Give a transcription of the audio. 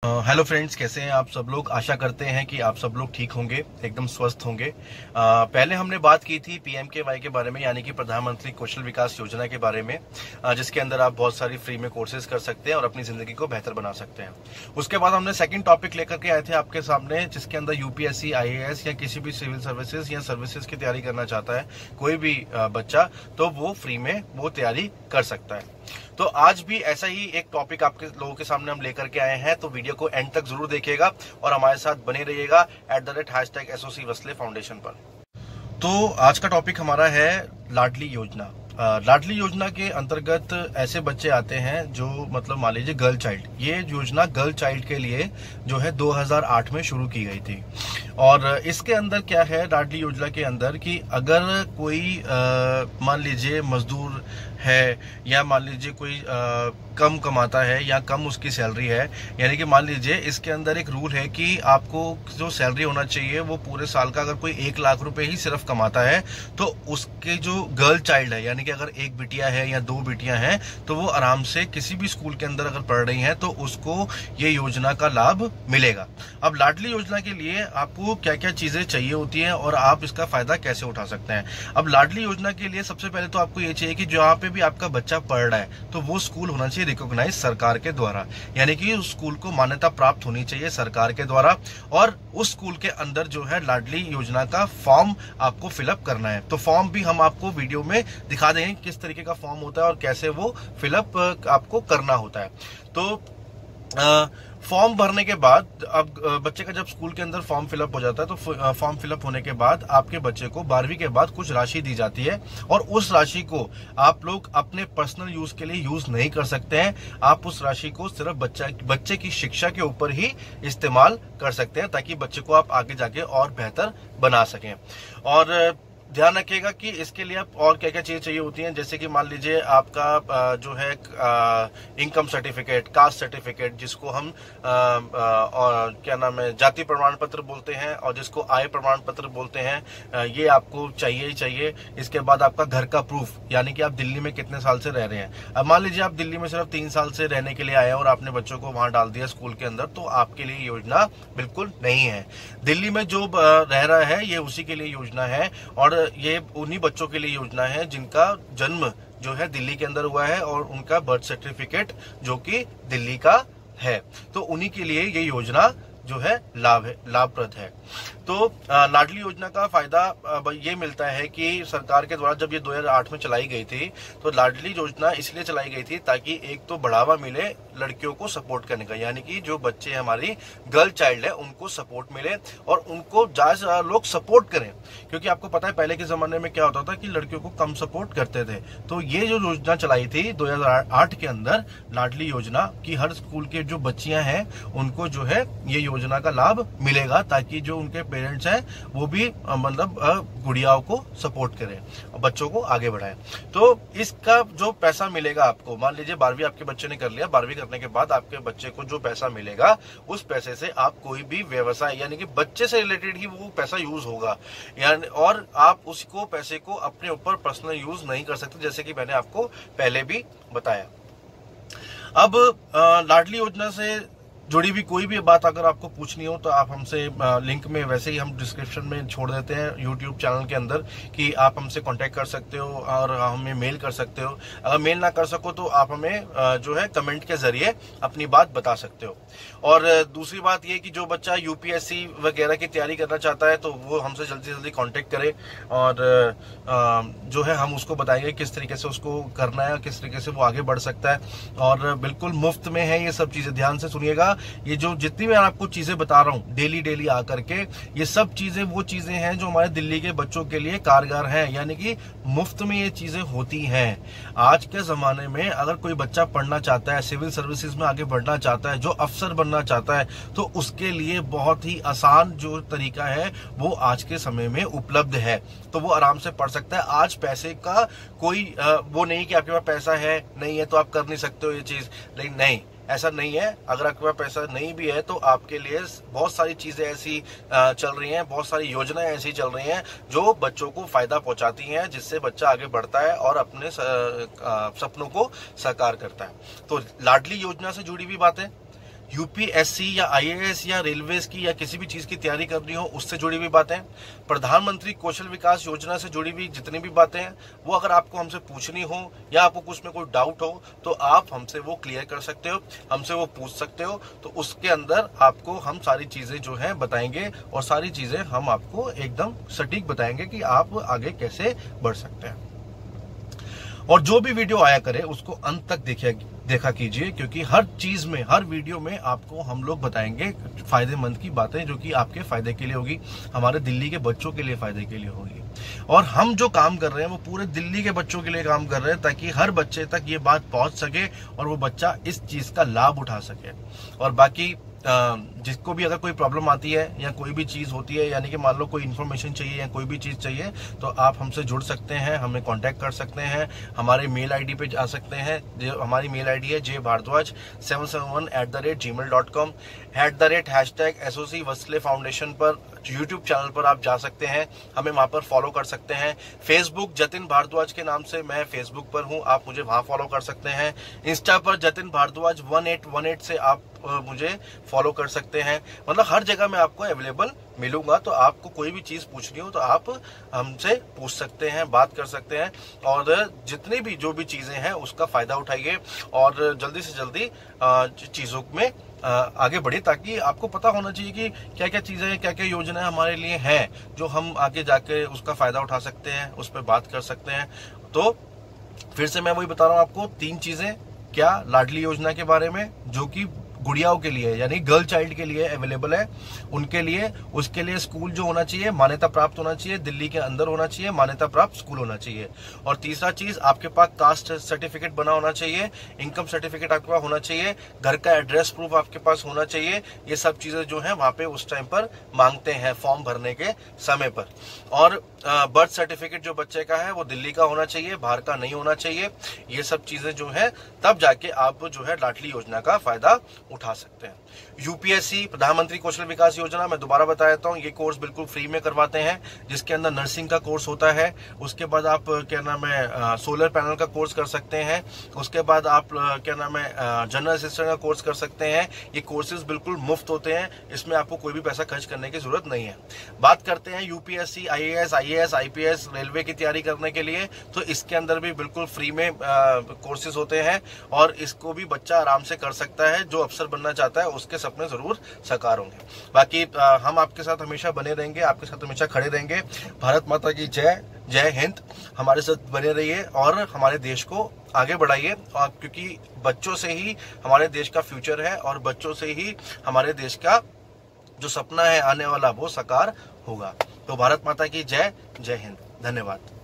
Hello friends, कैसे हैं आप सब लोग। आशा करते हैं कि आप सब लोग ठीक होंगे, एकदम स्वस्थ होंगे। पहले हमने बात की थी PMKY के बारे में, यानी कि प्रधानमंत्री कौशल विकास योजना के बारे में, जिसके अंदर आप बहुत सारी फ्री में कोर्सेज कर सकते हैं और अपनी जिंदगी को बेहतर बना सकते हैं। उसके बाद हमने सेकंड टॉपिक लेकर के आए थे आपके सामने, जिसके अंदर UPSC, IAS या किसी भी सिविल सर्विसेज या सर्विसेज की तैयारी करना चाहता है कोई भी बच्चा, तो वो फ्री में वो तैयारी कर सकता है। तो आज भी ऐसा ही एक टॉपिक आपके लोगों के सामने हम लेकर के आए हैं, तो वीडियो को एंड तक जरूर देखिएगा और हमारे साथ बने रहिएगा @#SOC वसले फाउंडेशन पर। तो आज का टॉपिक हमारा है लाडली योजना। लाडली योजना के अंतर्गत ऐसे बच्चे आते हैं जो मतलब मान लीजिए गर्ल चाइल्ड, ये योजना गर्ल चाइल्ड के लिए जो है 2008 में शुरू की गई थी। और इसके अंदर क्या है लाडली योजना के अंदर कि अगर कोई मान लीजिए मजदूर है या मान लीजिए कोई कम कमाता है या कम उसकी सैलरी है, यानी कि मान लीजिए इसके अंदर एक रूल है कि आपको जो सैलरी होना चाहिए वो पूरे साल का, अगर कोई 1 लाख रुपए ही सिर्फ कमाता है तो उसके जो गर्ल चाइल्ड है, यानी कि अगर एक बिटिया है या 2 बिटियां हैं, तो वो आराम से किसी भी स्कूल के अंदर अगर पढ़ रही हैं तो उसको ये योजना का लाभ मिलेगा। अब लाडली योजना के लिए आपको क्या क्या चीजें चाहिए होती हैं और आप इसका फायदा कैसे उठा सकते हैं। अब लाडली योजना के लिए सबसे पहले तो आपको ये चाहिए कि जहाँ पे भी आपका बच्चा पढ़ रहा है तो वो स्कूल होना चाहिए रिकॉग्नाइज सरकार के द्वारा, यानी कि उस स्कूल को मान्यता प्राप्त होनी चाहिए सरकार के द्वारा। और उस स्कूल के अंदर जो है लाडली योजना का फॉर्म आपको फिलअप करना है। तो फॉर्म भी हम आपको वीडियो में दिखा देंगे किस तरीके का फॉर्म होता है और कैसे वो फिलअप आपको करना होता है। तो फॉर्म भरने के बाद अब बच्चे का जब स्कूल के अंदर फॉर्म फिलअप हो जाता है तो फॉर्म फिलअप होने के बाद आपके बच्चे को 12वीं के बाद कुछ राशि दी जाती है और उस राशि को आप लोग अपने पर्सनल यूज के लिए यूज नहीं कर सकते हैं। आप उस राशि को सिर्फ बच्चे की शिक्षा के ऊपर ही इस्तेमाल कर सकते हैं, ताकि बच्चे को आप आगे जाके और बेहतर बना सकें। और ध्यान रखिएगा कि इसके लिए आप और क्या क्या चीजें चाहिए होती हैं, जैसे कि मान लीजिए आपका जो है इनकम सर्टिफिकेट, कास्ट सर्टिफिकेट, जिसको हम और क्या नाम है जाति प्रमाण पत्र बोलते हैं और जिसको आय प्रमाण पत्र बोलते हैं, ये आपको चाहिए ही चाहिए। इसके बाद आपका घर का प्रूफ, यानी कि आप दिल्ली में कितने साल से रह रहे हैं। अब मान लीजिए आप दिल्ली में सिर्फ 3 साल से रहने के लिए आए और आपने बच्चों को वहां डाल दिया स्कूल के अंदर, तो आपके लिए योजना बिल्कुल नहीं है। दिल्ली में जो रह रहा है ये उसी के लिए योजना है और ये उन्हीं बच्चों के लिए योजना है जिनका जन्म जो है दिल्ली के अंदर हुआ है और उनका बर्थ सर्टिफिकेट जो कि दिल्ली का है, तो उन्हीं के लिए ये योजना जो है लाभप्रद है। तो लाडली योजना का फायदा ये मिलता है कि सरकार के द्वारा जब ये 2008 में चलाई गई थी तो लाडली योजना इसलिए चलाई गई थी ताकि एक तो बढ़ावा मिले लड़कियों को सपोर्ट करने का, यानी कि जो बच्चे हमारी गर्ल चाइल्ड है उनको सपोर्ट मिले और उनको ज्यादा लोग सपोर्ट करें। क्योंकि आपको पता है पहले के जमाने में क्या होता था कि लड़कियों को कम सपोर्ट करते थे। तो ये जो योजना चलाई थी 2008 के अंदर लाडली योजना की, हर स्कूल के जो बच्चियां हैं उनको जो है ये योजना का लाभ मिलेगा, ताकि जो उनके पेरेंट्स हैं वो भी मतलब गुड़ियाओं को सपोर्ट करें और बच्चों को आगे बढ़ाएं। तो इसका जो पैसा मिलेगा आपको, मान लीजिए 12वीं आपके बच्चे ने कर लिया, 12वीं करने के बाद आपके बच्चे को जो पैसा मिलेगा उस पैसे से आप कोई भी व्यवसाय, यानी कि बच्चे से रिलेटेड ही वो पैसा यूज होगा, यानी और आप उसको पैसे को अपने ऊपर पर्सनल यूज नहीं कर सकते, जैसे कि मैंने आपको पहले भी बताया। अब लाडली योजना से जुड़ी भी कोई भी बात अगर आपको पूछनी हो तो आप हमसे लिंक में वैसे ही हम डिस्क्रिप्शन में छोड़ देते हैं यूट्यूब चैनल के अंदर कि आप हमसे कांटेक्ट कर सकते हो और हमें मेल कर सकते हो। अगर मेल ना कर सको तो आप हमें जो है कमेंट के जरिए अपनी बात बता सकते हो। और दूसरी बात ये कि जो बच्चा UPSC वगैरह की तैयारी करना चाहता है तो वो हमसे जल्दी जल्दी कॉन्टेक्ट करे और जो है हम उसको बताएंगे किस तरीके से उसको करना है, किस तरीके से वो आगे बढ़ सकता है। और बिल्कुल मुफ्त में है ये सब चीजें, ध्यान से सुनिएगा। ये जो जितनी मैं आपको चीजें बता रहा हूँ डेली आकर के, ये सब चीजें वो चीजें हैं जो हमारे दिल्ली के बच्चों के लिए कारगर हैं, यानी कि मुफ्त में ये चीजें होती हैं। आज के जमाने में अगर कोई बच्चा पढ़ना चाहता है, सिविल सर्विसेज में आगे बढ़ना चाहता है, जो अफसर बनना चाहता है, तो उसके लिए बहुत ही आसान जो तरीका है वो आज के समय में उपलब्ध है, तो वो आराम से पढ़ सकता है। आज पैसे का कोई वो नहीं कि आपके पास पैसा है नहीं है तो आप कर नहीं सकते हो ये चीज, लेकिन नहीं, ऐसा नहीं है। अगर आपके पास पैसा नहीं भी है तो आपके लिए बहुत सारी चीजें ऐसी चल रही हैं, बहुत सारी योजनाएं ऐसी चल रही हैं जो बच्चों को फायदा पहुंचाती हैं, जिससे बच्चा आगे बढ़ता है और अपने सपनों को साकार करता है। तो लाडली योजना से जुड़ी हुई बातें यूपीएससी या आईएएस या रेलवेज की या किसी भी चीज की तैयारी करनी हो उससे जुड़ी हुई बातें, प्रधानमंत्री कौशल विकास योजना से जुड़ी हुई जितनी भी बातें हैं वो अगर आपको हमसे पूछनी हो या आपको कुछ में कोई डाउट हो तो आप हमसे वो क्लियर कर सकते हो, हमसे वो पूछ सकते हो। तो उसके अंदर आपको हम सारी चीजें जो है बताएंगे और सारी चीजें हम आपको एकदम सटीक बताएंगे कि आप आगे कैसे बढ़ सकते हैं। और जो भी वीडियो आया करे उसको अंत तक देखा कीजिए, क्योंकि हर चीज में, हर वीडियो में आपको हम लोग बताएंगे फायदेमंद की बातें जो कि आपके फायदे के लिए होगी, हमारे दिल्ली के बच्चों के लिए फायदे के लिए होगी। और हम जो काम कर रहे हैं वो पूरे दिल्ली के बच्चों के लिए काम कर रहे हैं ताकि हर बच्चे तक ये बात पहुंच सके और वो बच्चा इस चीज का लाभ उठा सके। और बाकी जिसको भी अगर कोई प्रॉब्लम आती है या कोई भी चीज होती है, यानी कि मान लो कोई इन्फॉर्मेशन चाहिए या कोई भी चीज चाहिए, तो आप हमसे जुड़ सकते हैं, हमें कांटेक्ट कर सकते हैं, हमारे मेल आईडी पे जा सकते हैं। जो हमारी मेल आईडी है jbhardwaj771@gmail.com #SOC वत्सले फाउंडेशन पर यूट्यूब चैनल पर आप जा सकते हैं, हमें वहां पर फॉलो कर सकते हैं। फेसबुक जतिन भारद्वाज के नाम से मैं फेसबुक पर हूं, आप मुझे वहां फॉलो कर सकते हैं। इंस्टा पर जतिन भारद्वाज 1818 से आप मुझे फॉलो कर सकते हैं। मतलब हर जगह मैं आपको अवेलेबल मिलूंगा, तो आपको कोई भी चीज पूछनी हो तो आप हमसे पूछ सकते हैं, बात कर सकते हैं और जितनी भी जो भी चीजें हैं उसका फायदा उठाइए और जल्दी से जल्दी चीजों में आगे बढ़े, ताकि आपको पता होना चाहिए कि क्या क्या चीजें, क्या क्या योजनाएं हमारे लिए हैं जो हम आगे जाके उसका फायदा उठा सकते हैं, उस पर बात कर सकते हैं। तो फिर से मैं वही बता रहा हूँ आपको, 3 चीजें। क्या? लाडली योजना के बारे में जो कि गुड़ियाओं के लिए यानी गर्ल चाइल्ड के लिए अवेलेबल है, उनके लिए, उसके लिए स्कूल जो होना चाहिए मान्यता प्राप्त होना चाहिए, दिल्ली के अंदर होना चाहिए, मान्यता प्राप्त स्कूल होना चाहिए। और तीसरा चीज, आपके पास कास्ट सर्टिफिकेट बना होना चाहिए, इनकम सर्टिफिकेट आपके पास होना चाहिए, घर का एड्रेस प्रूफ आपके पास होना चाहिए। ये सब चीजें जो है वहां पे उस टाइम पर मांगते हैं फॉर्म भरने के समय पर। और बर्थ सर्टिफिकेट जो बच्चे का है वो दिल्ली का होना चाहिए, बाहर का नहीं होना चाहिए। ये सब चीजें जो है तब जाके आप जो है लाडली योजना का फायदा उठा सकते हैं। यूपीएससी प्रधानमंत्री कौशल विकास योजना, मैं दोबारा बता देता हूँ, ये कोर्स बिल्कुल फ्री में करवाते हैं, जिसके अंदर नर्सिंग का कोर्स होता है। उसके बाद आप क्या नाम है सोलर पैनल का कोर्स कर सकते हैं। उसके बाद आप क्या नाम है जनरल असिस्टेंट का कोर्स कर सकते हैं। ये कोर्सेज बिल्कुल मुफ्त होते हैं, इसमें आपको कोई भी पैसा खर्च करने की जरूरत नहीं है। बात करते हैं यूपीएससी, आईएएस, आईपीएस, रेलवे की तैयारी करने के लिए, तो इसके अंदर भी बिल्कुल फ्री में कोर्सेज होते हैं और इसको भी बच्चा आराम से कर सकता है। जो अफसर बनना चाहता है उसके सपने जरूर साकार होंगे। बाकी हम आपके साथ हमेशा बने रहेंगे, आपके साथ हमेशा खड़े रहेंगे। भारत माता की जय, जय हिंद। हमारे साथ बने रहिए और हमारे देश को आगे बढ़ाइए, क्योंकि बच्चों से ही हमारे देश का फ्यूचर है और बच्चों से ही हमारे देश का जो सपना है आने वाला वो साकार होगा। तो भारत माता की जय, जय हिंद। धन्यवाद।